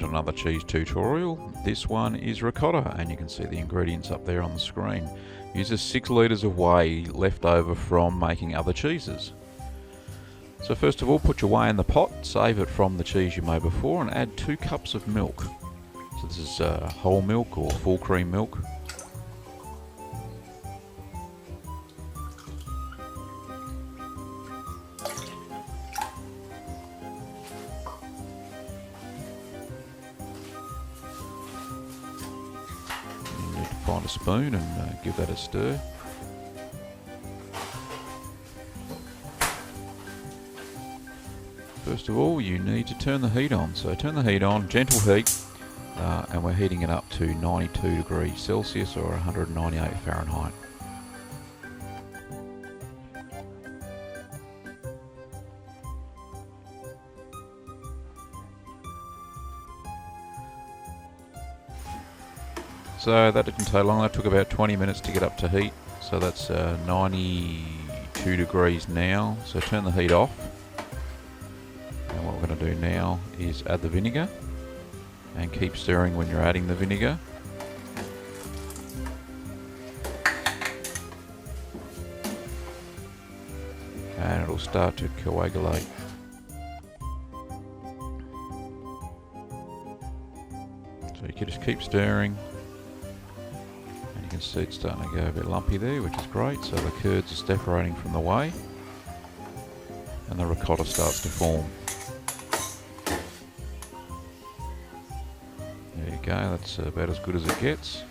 on another cheese tutorial. This one is ricotta, and you can see the ingredients up there on the screen. Uses 6 litres of whey left over from making other cheeses. So first of all, put your whey in the pot, save it from the cheese you made before, and add 2 cups of milk. So this is whole milk or full cream milk. Find a spoon and give that a stir. First of all, you need to turn the heat on. So turn the heat on, gentle heat, and we're heating it up to 92 degrees Celsius or 198 Fahrenheit. So that didn't take long, that took about 20 minutes to get up to heat. So that's 92 degrees now, so turn the heat off. And what we're going to do now is add the vinegar, and keep stirring when you're adding the vinegar. And it'll start to coagulate. So you can just keep stirring. You can see it's starting to go a bit lumpy there, which is great. So the curds are separating from the whey, and the ricotta starts to form. There you go, that's about as good as it gets.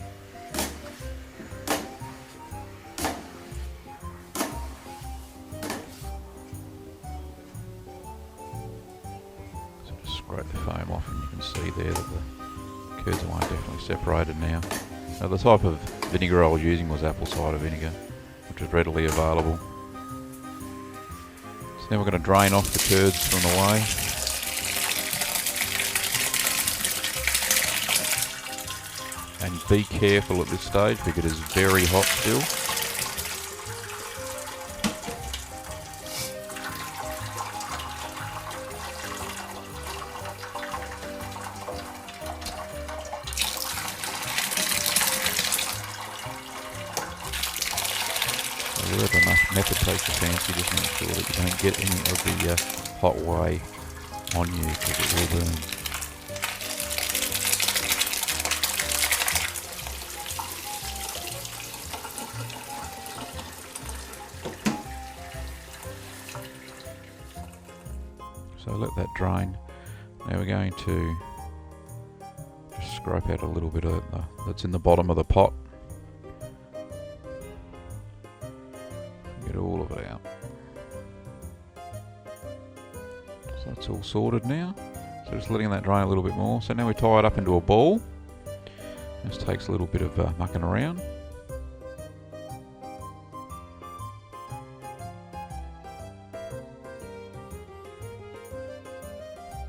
So just scrape the foam off, and you can see there that the curds and whey are definitely separated now. Now the type of vinegar I was using was apple cider vinegar, which was readily available. So now we're going to drain off the curds from the whey. And be careful at this stage because it's very hot still. Whatever method takes your fancy, just make sure that you don't get any of the hot whey on you because it will burn. So let that drain. Now we're going to just scrape out a little bit of that's in the bottom of the pot. Get all of it out. So that's all sorted now. So just letting that drain a little bit more. So now we tie it up into a ball. This takes a little bit of mucking around.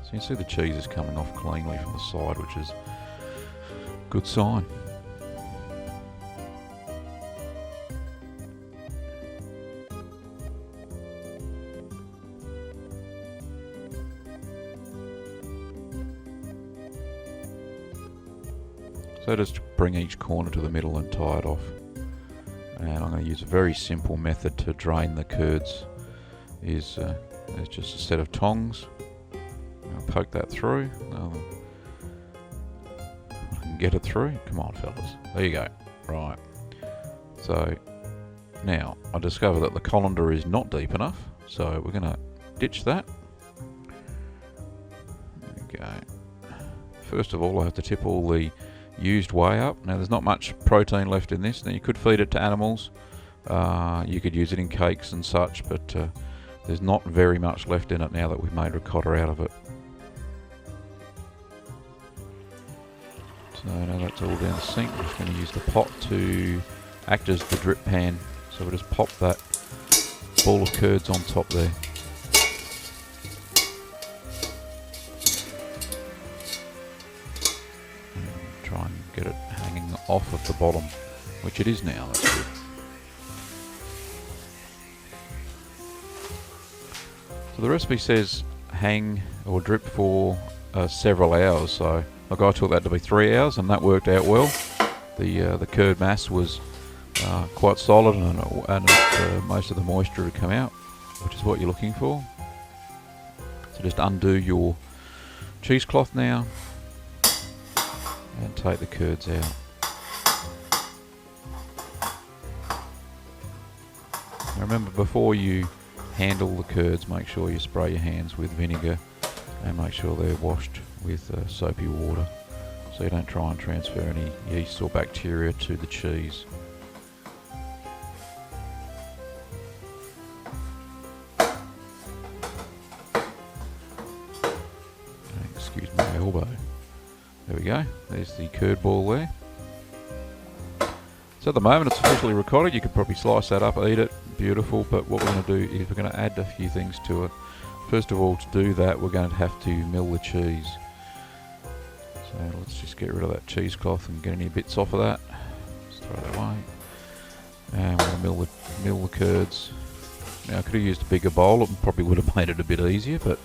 So you can see the cheese is coming off cleanly from the side, which is a good sign. So just bring each corner to the middle and tie it off. And I'm going to use a very simple method to drain the curds. There's just a set of tongs. I'll poke that through. I can get it through. Come on, fellas. There you go. Right. So now I discover that the colander is not deep enough. So we're going to ditch that. There we go. First of all, I have to tip all the used whey up. Now there's not much protein left in this. Now you could feed it to animals, you could use it in cakes and such, but there's not very much left in it now that we've made ricotta out of it. So now that's all down the sink. We're just going to use the pot to act as the drip pan. So we'll just pop that ball of curds on top there. Try and get it hanging off of the bottom, which it is now. That's good. So the recipe says hang or drip for several hours, so Like I took that to be 3 hours, and that worked out well. The curd mass was quite solid, and most of the moisture had come out, which is what you're looking for. So just undo your cheesecloth now and take the curds out. Now remember, before you handle the curds, make sure you spray your hands with vinegar and make sure they're washed with soapy water, so you don't try and transfer any yeast or bacteria to the cheese. Excuse my elbow. There we go. There's the curd ball there. So at the moment it's officially ricotta. You could probably slice that up, eat it, beautiful. But what we're going to do is we're going to add a few things to it. First of all, to do that, we're going to have to mill the cheese. So let's just get rid of that cheesecloth and get any bits off of that. Just throw that away. And we're going to mill the curds. Now I could have used a bigger bowl. It probably would have made it a bit easier, but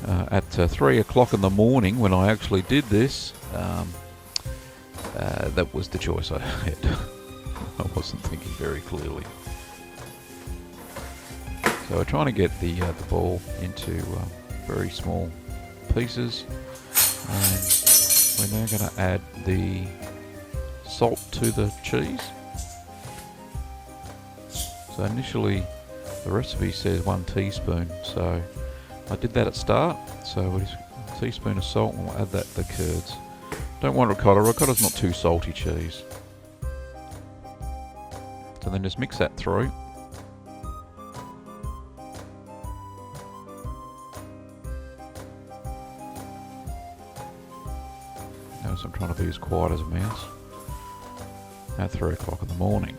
at 3 o'clock in the morning when I actually did this, that was the choice I had. I wasn't thinking very clearly. So we're trying to get the ball into very small pieces, and we're now going to add the salt to the cheese. So initially the recipe says 1 teaspoon, so I did that at start. So we'll just a teaspoon of salt, and we'll add that to the curds. Don't want ricotta. Ricotta's not too salty cheese. So then just mix that through. Notice I'm trying to be as quiet as a mouse. At 3 o'clock in the morning.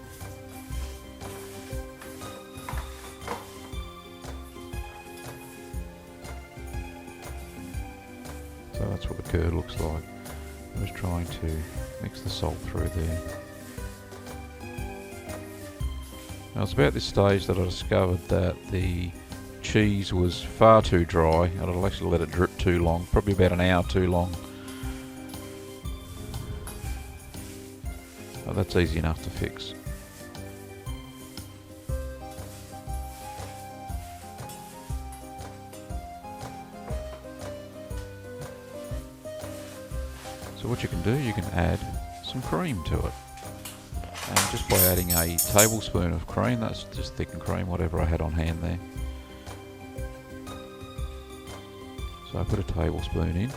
So that's what the curd looks like. I was trying to mix the salt through there. Now it's about this stage that I discovered that the cheese was far too dry, and I'd actually let it drip too long, probably about an hour too long. But that's easy enough to fix. So what you can do, you can add some cream to it. And just by adding a tablespoon of cream, that's just thickened cream, whatever I had on hand there. So I put a tablespoon in.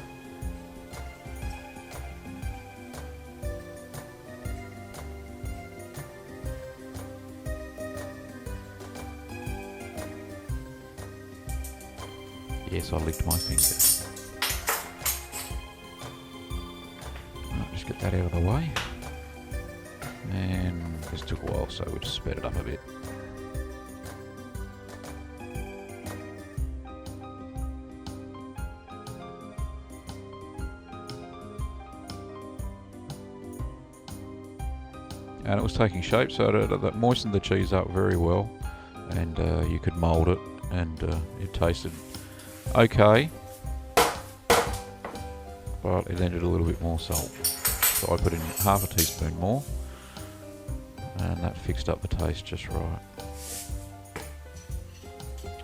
Yes, I licked my finger. Just get that out of the way. And this took a while, so we just sped it up a bit. And it was taking shape, so that moistened the cheese up very well, and you could mould it, and it tasted okay, but it needed a little bit more salt. So I put in half a teaspoon more, and that fixed up the taste just right.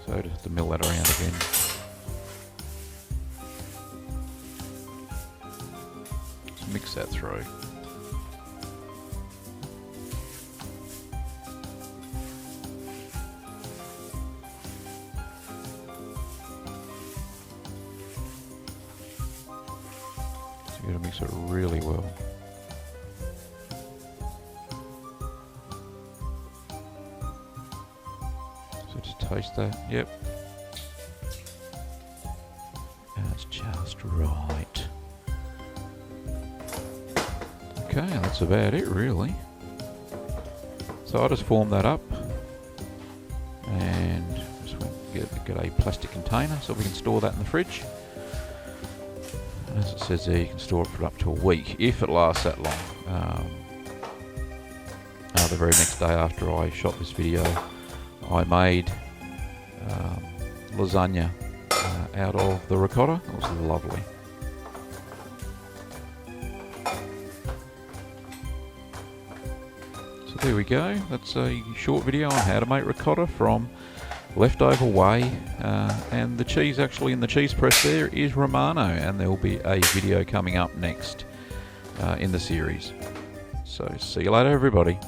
So just have to mill that around again. Just mix that through. So you gotta mix it really well. Just taste that, yep. That's just right. Okay, that's about it really. So I just formed that up and just went get a plastic container so we can store that in the fridge. And as it says there, you can store it for up to a week if it lasts that long. The very next day after I shot this video, I made lasagna out of the ricotta. It was lovely. So there we go. That's a short video on how to make ricotta from leftover whey, and the cheese actually in the cheese press there is Romano, and there will be a video coming up next in the series. So see you later, everybody.